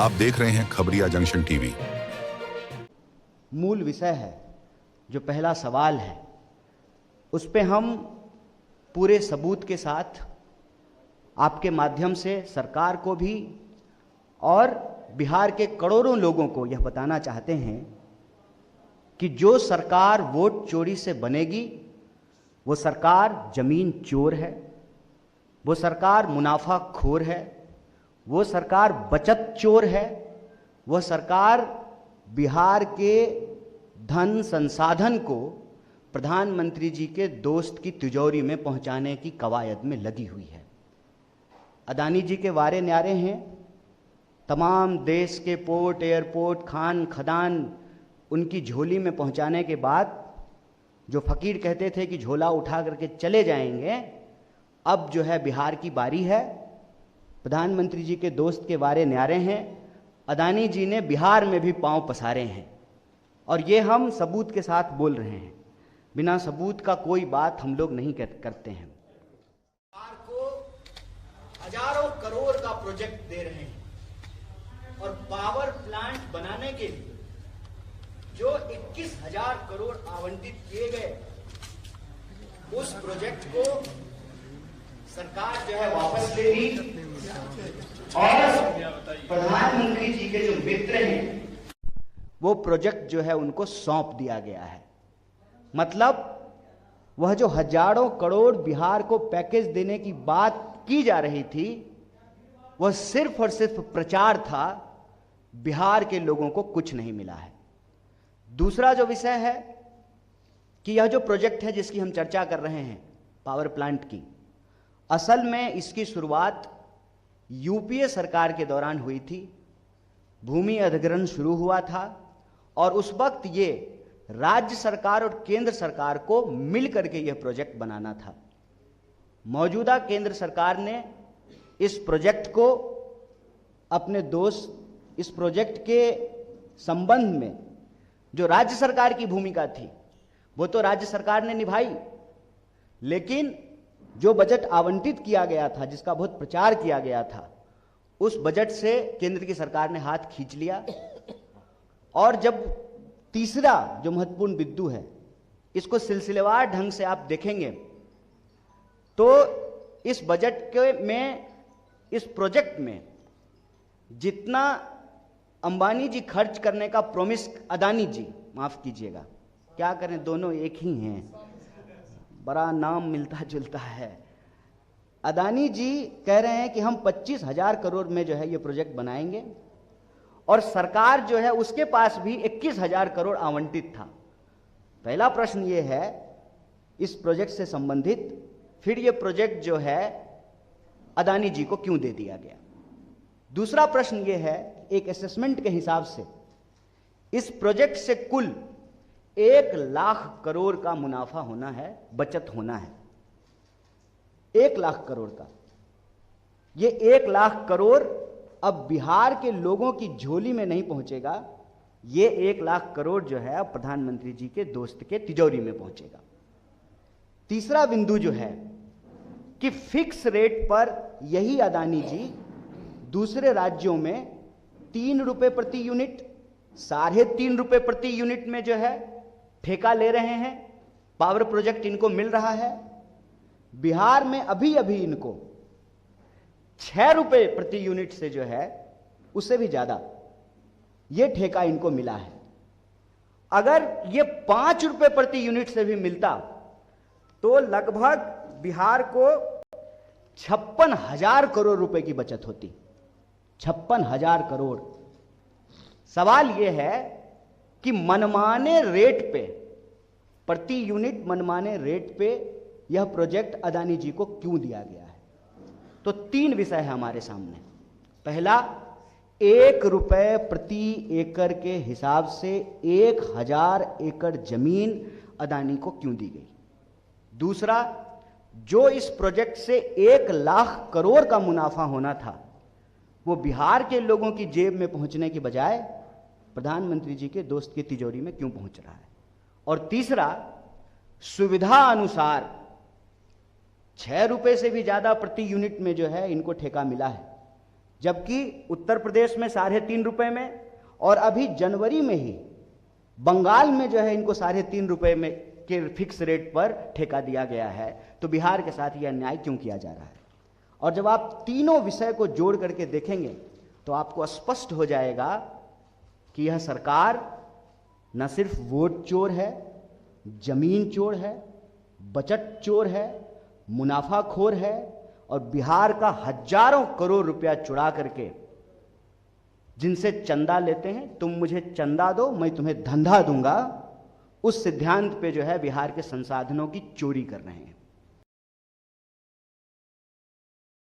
आप देख रहे हैं खबरिया जंक्शन टीवी। मूल विषय है, जो पहला सवाल है उस पे हम पूरे सबूत के साथ आपके माध्यम से सरकार को भी और बिहार के करोड़ों लोगों को यह बताना चाहते हैं कि जो सरकार वोट चोरी से बनेगी वो सरकार जमीन चोर है, वो सरकार मुनाफाखोर है, वो सरकार बचत चोर है, वह सरकार बिहार के धन संसाधन को प्रधानमंत्री जी के दोस्त की तिजोरी में पहुंचाने की कवायद में लगी हुई है। अदानी जी के वारे न्यारे हैं, तमाम देश के पोर्ट, एयरपोर्ट, खान खदान उनकी झोली में पहुंचाने के बाद जो फकीर कहते थे कि झोला उठा करके चले जाएंगे, अब जो है बिहार की बारी है। प्रधानमंत्री जी के दोस्त के वारे न्यारे हैं, अदानी जी ने बिहार में भी पांव पसारे हैं और ये हम सबूत के साथ बोल रहे हैं। बिना सबूत का कोई बात हम लोग नहीं करते हैं। सरकार को हजारों करोड़ का प्रोजेक्ट दे रहे हैं और पावर प्लांट बनाने के लिए जो 21,000 करोड़ आवंटित किए गए, उस प्रोजेक्ट को सरकार जो है वापस ले ली और प्रधानमंत्री जी के जो मित्र हैं वो प्रोजेक्ट जो है उनको सौंप दिया गया है। मतलब वह जो हजारों करोड़ बिहार को पैकेज देने की बात की जा रही थी, वह सिर्फ और सिर्फ प्रचार था। बिहार के लोगों को कुछ नहीं मिला है। दूसरा जो विषय है कि यह जो प्रोजेक्ट है जिसकी हम चर्चा कर रहे हैं, पावर प्लांट की, असल में इसकी शुरुआत यूपीए सरकार के दौरान हुई थी। भूमि अधिग्रहण शुरू हुआ था और उस वक्त ये राज्य सरकार और केंद्र सरकार को मिल करके यह प्रोजेक्ट बनाना था। मौजूदा केंद्र सरकार ने इस प्रोजेक्ट को अपने दोस्त, इस प्रोजेक्ट के संबंध में जो राज्य सरकार की भूमिका थी वो तो राज्य सरकार ने निभाई, लेकिन जो बजट आवंटित किया गया था, जिसका बहुत प्रचार किया गया था, उस बजट से केंद्र की सरकार ने हाथ खींच लिया। और जब तीसरा जो महत्वपूर्ण बिंदु है, इसको सिलसिलेवार ढंग से आप देखेंगे तो इस बजट के में, इस प्रोजेक्ट में जितना अंबानी जी खर्च करने का प्रॉमिस, अदानी जी, माफ कीजिएगा, क्या करें दोनों एक ही हैं, बड़ा नाम मिलता जुलता है। अदानी जी कह रहे हैं कि हम 25,000 करोड़ में जो है ये प्रोजेक्ट बनाएंगे और सरकार जो है उसके पास भी 21,000 करोड़ आवंटित था। पहला प्रश्न ये है इस प्रोजेक्ट से संबंधित, फिर ये प्रोजेक्ट जो है अदानी जी को क्यों दे दिया गया। दूसरा प्रश्न ये है, एक असेसमेंट के हिसाब से इस प्रोजेक्ट से कुल 1 लाख करोड़ का मुनाफा होना है, बचत होना है। 1 लाख करोड़ का। ये 1 लाख करोड़ अब बिहार के लोगों की झोली में नहीं पहुंचेगा, ये 1 लाख करोड़ जो है अब प्रधानमंत्री जी के दोस्त के तिजोरी में पहुंचेगा। तीसरा बिंदु जो है कि फिक्स रेट पर यही अदानी जी दूसरे राज्यों में 3 रुपए प्रति यूनिट, 3.5 रुपए प्रति यूनिट में जो है ठेका ले रहे हैं। पावर प्रोजेक्ट इनको मिल रहा है। बिहार में अभी अभी इनको 6 रुपए प्रति यूनिट से जो है उससे भी ज्यादा ये ठेका इनको मिला है। अगर ये 5 रुपए प्रति यूनिट से भी मिलता तो लगभग बिहार को 56,000 करोड़ रुपए की बचत होती। 56,000 करोड़। सवाल यह है कि मनमाने रेट पे, प्रति यूनिट मनमाने रेट पे यह प्रोजेक्ट अदानी जी को क्यों दिया गया है। तो 3 विषय है हमारे सामने। पहला, 1 रुपए प्रति एकड़ के हिसाब से 1,000 एकड़ जमीन अदानी को क्यों दी गई। दूसरा, जो इस प्रोजेक्ट से 1 लाख करोड़ का मुनाफा होना था वो बिहार के लोगों की जेब में पहुंचने की बजाय प्रधानमंत्री जी के दोस्त की तिजोरी में क्यों पहुंच रहा है। और तीसरा, सुविधा अनुसार 6 रुपए से भी ज्यादा प्रति यूनिट में जो है इनको ठेका मिला है। जबकि उत्तर प्रदेश में 3.5 रुपए में, और अभी जनवरी में ही बंगाल में जो है इनको 3.5 रुपए में के फिक्स रेट पर ठेका दिया गया है। तो बिहार के साथ यह अन्याय क्यों किया जा रहा है? और जब आप तीनों विषय को जोड़ करके देखेंगे तो आपको स्पष्ट हो जाएगा कि यह सरकार न सिर्फ वोट चोर है, जमीन चोर है, बजट चोर है, मुनाफाखोर है, और बिहार का हजारों करोड़ रुपया चुरा करके जिनसे चंदा लेते हैं, तुम मुझे चंदा दो मैं तुम्हें धंधा दूंगा, उस सिद्धांत पे जो है बिहार के संसाधनों की चोरी कर रहे हैं।